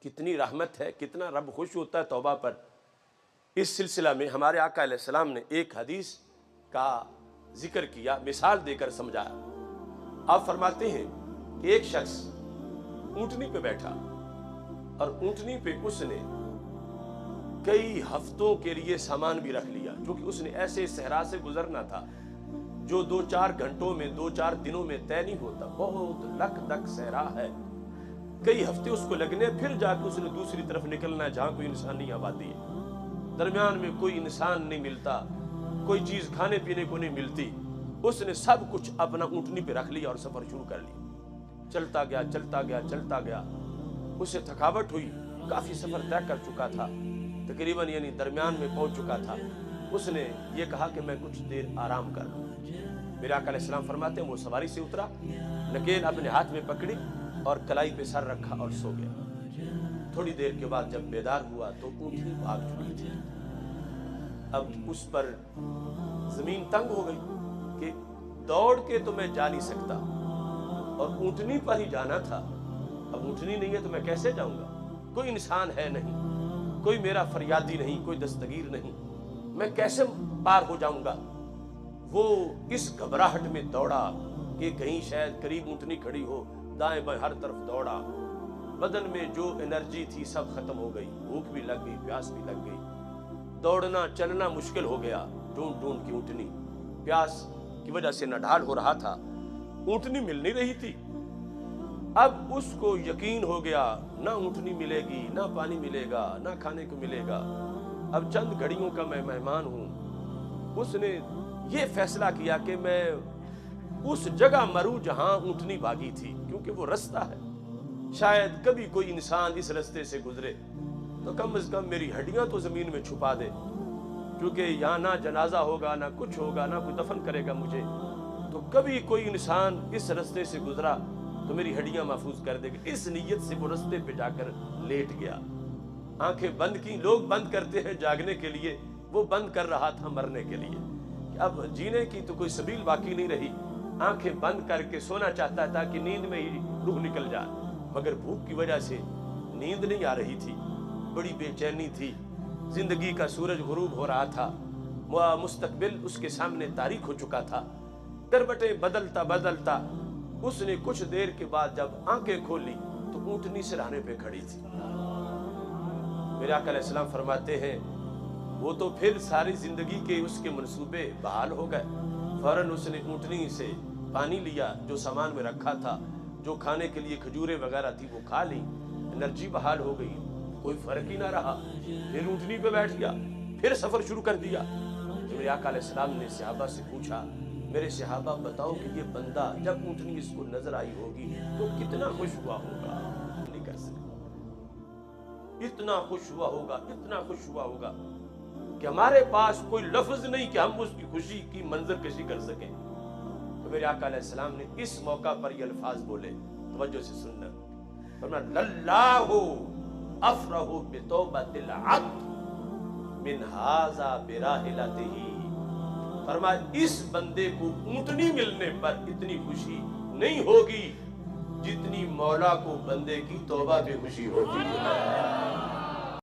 کتنی رحمت ہے، کتنا رب خوش ہوتا ہے توبہ پر۔ اس سلسلہ میں ہمارے آقا علیہ السلام نے ایک حدیث کا ذکر کیا، مثال دے کر سمجھایا۔ آپ فرماتے ہیں کہ ایک شخص اونٹنی پہ بیٹھا اور اونٹنی پہ اس نے کئی ہفتوں کے لیے سامان بھی رکھ لیا، کیونکہ اس نے ایسے صحرا سے گزرنا تھا جو 2-4 گھنٹوں میں 2-4 دنوں میں طے نہیں ہوتا، بہت لک دک صحرا ہے، کئی ہفتے اس کو لگنے، پھر جا کے اس نے دوسری طرف نکلنا ہے جہاں کوئی انسانی آبادی ہے، درمیان میں کوئی انسان نہیں ملتا، کوئی چیز کھانے پینے کو نہیں ملتی۔ اس نے سب کچھ اپنا اونٹنی پہ رکھ لیا اور سفر شروع کر لیا۔ چلتا گیا چلتا گیا چلتا گیا، اسے تھکاوٹ ہوئی، کافی سفر طے کر چکا تھا، تقریباً یعنی درمیان میں پہنچ چکا تھا۔ اس نے یہ کہا کہ میں کچھ دیر آرام کر لوں۔ میرے آقا علیہ السلام فرماتے ہیں وہ سواری سے اترا، نکیل اپنے ہاتھ میں پکڑی اور کلائی پہ سر رکھا اور سو گیا۔ تھوڑی دیر کے بعد جب بیدار ہوا تو اونٹنی بھاگ چکی تھی۔ اب اس پر زمین تنگ ہو گئی کہ دوڑ کے تو میں جا نہیں سکتا اور اونٹنی پر ہی جانا تھا، اب اونٹنی نہیں ہے تو میں کیسے جاؤں گا؟ کوئی انسان ہے نہیں، کوئی میرا فریادی نہیں، کوئی دستگیر نہیں، میں کیسے پار ہو جاؤں گا؟ وہ اس گھبراہٹ میں دوڑا کہ کہیں شاید قریب اونٹنی کھڑی ہو، دائیں بائیں ہر طرف دوڑا، بدن میں جو انرجی تھی سب ختم ہو گئی، بھوک بھی لگ گئی، پیاس بھی لگ گئی، دوڑنا چلنا مشکل ہو گیا، ڈھونڈ ڈھونڈ کی اونٹنی، پیاس کی وجہ سے نڈھال ہو رہا تھا، اونٹنی مل نہیں رہی تھی۔ اب اس کو یقین ہو گیا نہ اونٹنی ملے گی، نہ پانی ملے گا، نہ کھانے کو ملے گا، اب چند گھڑیوں کا میں مہمان ہوں۔ اس نے یہ فیصلہ کیا کہ میں اس جگہ مروں جہاں اونٹنی بھاگی تھی، کیونکہ وہ رستہ ہے، شاید کبھی کوئی انسان اس رستے سے گزرے تو کم از کم میری ہڈیاں تو زمین میں چھپا دے، کیونکہ یہاں نہ جنازہ ہوگا، نہ کچھ ہوگا، نہ کوئی دفن کرے گا مجھے، تو کبھی کوئی انسان اس رستے سے گزرا تو میری ہڈیاں محفوظ کر دے گا۔ اس نیت سے وہ رستے پہ جا کر لیٹ گیا، آنکھیں بند کی۔ لوگ بند کرتے ہیں جاگنے کے لیے، وہ بند کر رہا تھا مرنے کے لیے، کہ اب جینے کی تو کوئی سبیل باقی نہیں رہی، آنکھیں بند کر کے سونا چاہتا تھا کہ نیند میں ہی روح نکل جائے، مگر بھوک کی وجہ سے نیند نہیں آ رہی تھی، بڑی بے چینی تھی، زندگی کا سورج غروب ہو رہا تھا، مستقبل اس کے سامنے تاریک ہو چکا تھا۔ کربٹیں بدلتا بدلتا اس نے کچھ دیر کے بعد جب آنکھیں کھولی تو اونٹنی سرہانے پہ کھڑی تھی۔ میرے آقا علیہ السلام فرماتے ہیں وہ تو پھر ساری زندگی کے اس کے منصوبے بحال ہو گئے۔ فوراً اس نے اونٹنی سے پانی لیا، جو سامان میں رکھا تھا، جو کھانے کے لیے کھجوریں وغیرہ تھی وہ کھا لی، انرجی بحال ہو گئی، کوئی فرق ہی نہ رہا۔ پھر اونٹنی پہ بیٹھ گیا، پھر سفر شروع کر دیا۔ میرے آقا علیہ السلام نے صحابہ سے پوچھا، میرے صحابہ بتاؤ کہ یہ بندہ جب اونٹنی اس کو نظر آئی ہوگی تو کتنا خوش ہوا ہوگا؟ نہیں کر سکتے، اتنا خوش ہوا ہوگا، اتنا خوش ہوا ہوگا کہ ہمارے پاس کوئی لفظ نہیں کہ ہم اس کی خوشی کی منظر کشی کر سکیں۔ تو میرے آقا علیہ السلام نے اس موقع پر یہ الفاظ بولے، توجہ سے سننا، فرمایا للہ افرح بتوبۃ العبد من ھذا براحلتہ، فرمایا اس بندے کو اونٹنی ملنے پر اتنی خوشی نہیں ہوگی جتنی مولا کو بندے کی توبہ پہ خوشی ہوتی ہے۔